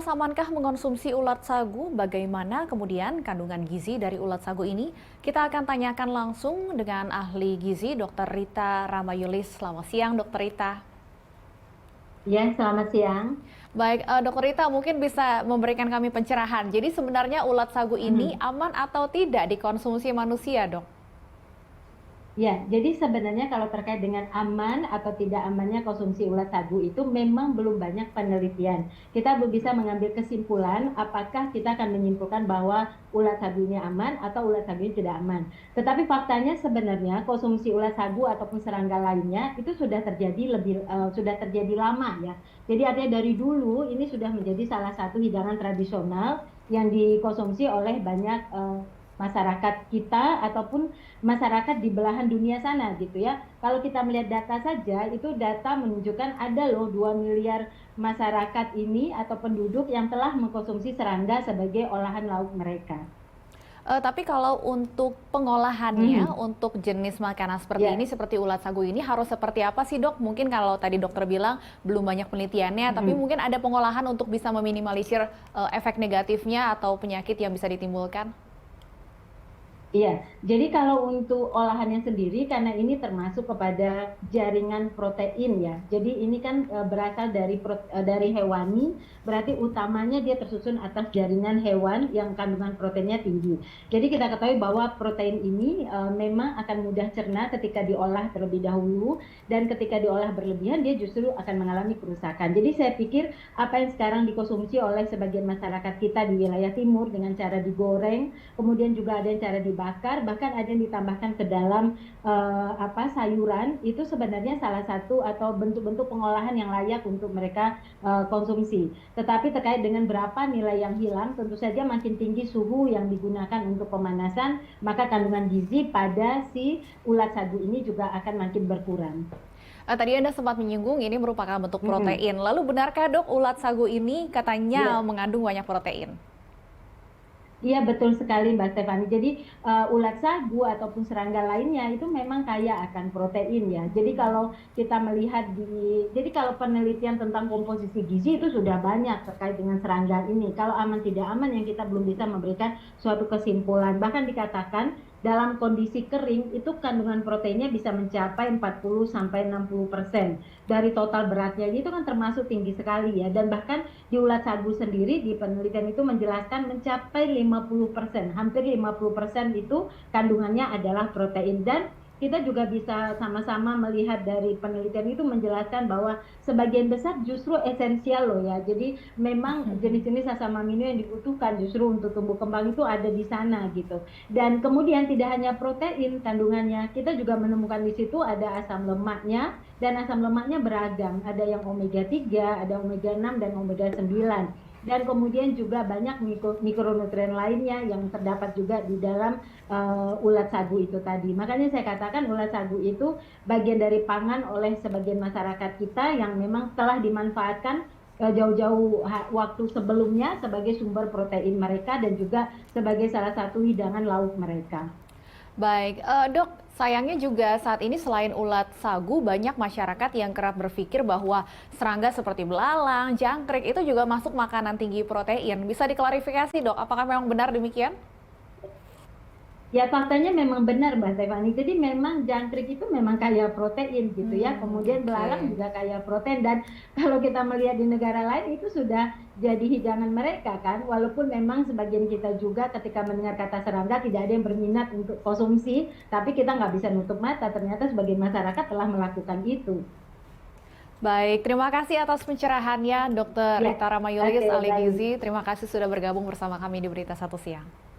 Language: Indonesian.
Amankah mengonsumsi ulat sagu? Bagaimana kemudian kandungan gizi dari ulat sagu ini? Kita akan tanyakan langsung dengan ahli gizi Dr. Rita Ramayulis. Selamat siang, Dr. Rita. Ya, selamat siang. Baik, Dr. Rita mungkin bisa memberikan kami pencerahan. Jadi sebenarnya ulat sagu ini Mhm. aman atau tidak dikonsumsi manusia, Dok? Ya, jadi sebenarnya kalau terkait dengan aman atau tidak amannya konsumsi ulat sagu itu memang belum banyak penelitian. Kita belum bisa mengambil kesimpulan apakah kita akan menyimpulkan bahwa ulat sagu ini aman atau ulat sagu ini tidak aman. Tetapi faktanya sebenarnya konsumsi ulat sagu ataupun serangga lainnya itu sudah terjadi lama ya. Jadi artinya dari dulu ini sudah menjadi salah satu hidangan tradisional yang dikonsumsi oleh banyak masyarakat kita ataupun masyarakat di belahan dunia sana gitu ya. Kalau kita melihat data saja, itu data menunjukkan ada loh 2 miliar masyarakat ini atau penduduk yang telah mengkonsumsi serangga sebagai olahan lauk mereka. Tapi kalau untuk pengolahannya, Mhm, untuk jenis makanan seperti ini, ya, seperti ulat sagu ini harus seperti apa sih, Dok? Mungkin kalau tadi dokter bilang belum banyak penelitiannya, tapi mhm. mungkin ada pengolahan untuk bisa meminimalisir efek negatifnya atau penyakit yang bisa ditimbulkan? Iya, jadi kalau untuk olahannya sendiri karena ini termasuk kepada jaringan protein ya. Jadi ini kan, berasal dari hewani, berarti utamanya dia tersusun atas jaringan hewan yang kandungan proteinnya tinggi. Jadi kita ketahui bahwa protein ini, memang akan mudah cerna ketika diolah terlebih dahulu dan ketika diolah berlebihan dia justru akan mengalami kerusakan. Jadi saya pikir apa yang sekarang dikonsumsi oleh sebagian masyarakat kita di wilayah timur dengan cara digoreng, kemudian juga ada yang cara dibakar, bahkan ada yang ditambahkan ke dalam sayuran, itu sebenarnya salah satu atau bentuk-bentuk pengolahan yang layak untuk mereka konsumsi. Tetapi terkait dengan berapa nilai yang hilang, tentu saja makin tinggi suhu yang digunakan untuk pemanasan, maka kandungan gizi pada si ulat sagu ini juga akan makin berkurang. Tadi Anda sempat menyinggung ini merupakan bentuk Mhm, protein. Lalu benarkah, Dok, ulat sagu ini katanya iya. mengandung banyak protein? Iya betul sekali Mbak Stefani. Jadi, ulat sagu ataupun serangga lainnya itu memang kaya akan protein ya. Jadi kalau penelitian tentang komposisi gizi itu sudah banyak terkait dengan serangga ini. Kalau aman tidak aman yang kita belum bisa memberikan suatu kesimpulan. Bahkan dikatakan dalam kondisi kering itu kandungan proteinnya bisa mencapai 40 sampai 60% dari total beratnya. Itu kan termasuk tinggi sekali ya. Dan bahkan di ulat sagu sendiri di penelitian itu menjelaskan mencapai 50%, hampir 50% itu kandungannya adalah protein. Dan kita juga bisa sama-sama melihat dari penelitian itu menjelaskan bahwa sebagian besar justru esensial loh ya. Jadi memang jenis-jenis asam amino yang dibutuhkan justru untuk tumbuh kembang itu ada di sana gitu. Dan kemudian tidak hanya protein kandungannya, kita juga menemukan di situ ada asam lemaknya, dan asam lemaknya beragam. Ada yang omega 3, ada omega 6 dan omega 9. Dan kemudian juga banyak mikronutrien lainnya yang terdapat juga di dalam ulat sagu itu tadi. Makanya saya katakan ulat sagu itu bagian dari pangan oleh sebagian masyarakat kita yang memang telah dimanfaatkan jauh-jauh waktu sebelumnya sebagai sumber protein mereka dan juga sebagai salah satu hidangan lauk mereka. Baik, Dok, sayangnya juga saat ini selain ulat sagu, banyak masyarakat yang kerap berpikir bahwa serangga seperti belalang, jangkrik itu juga masuk makanan tinggi protein. Bisa diklarifikasi, Dok, apakah memang benar demikian? Ya faktanya memang benar Mbak Stefani. Jadi memang jangkrik itu memang kaya protein gitu ya. Kemudian belalang Oke. juga kaya protein dan kalau kita melihat di negara lain itu sudah jadi hidangan mereka kan. Walaupun memang sebagian kita juga ketika mendengar kata serangga tidak ada yang berminat untuk konsumsi, tapi kita nggak bisa nutup mata ternyata sebagian masyarakat telah melakukan itu. Baik, terima kasih atas pencerahannya, Dr. Ya, Rita Ramayulis, oke ahli baik. gizi. Terima kasih sudah bergabung bersama kami di Berita Satu Siang.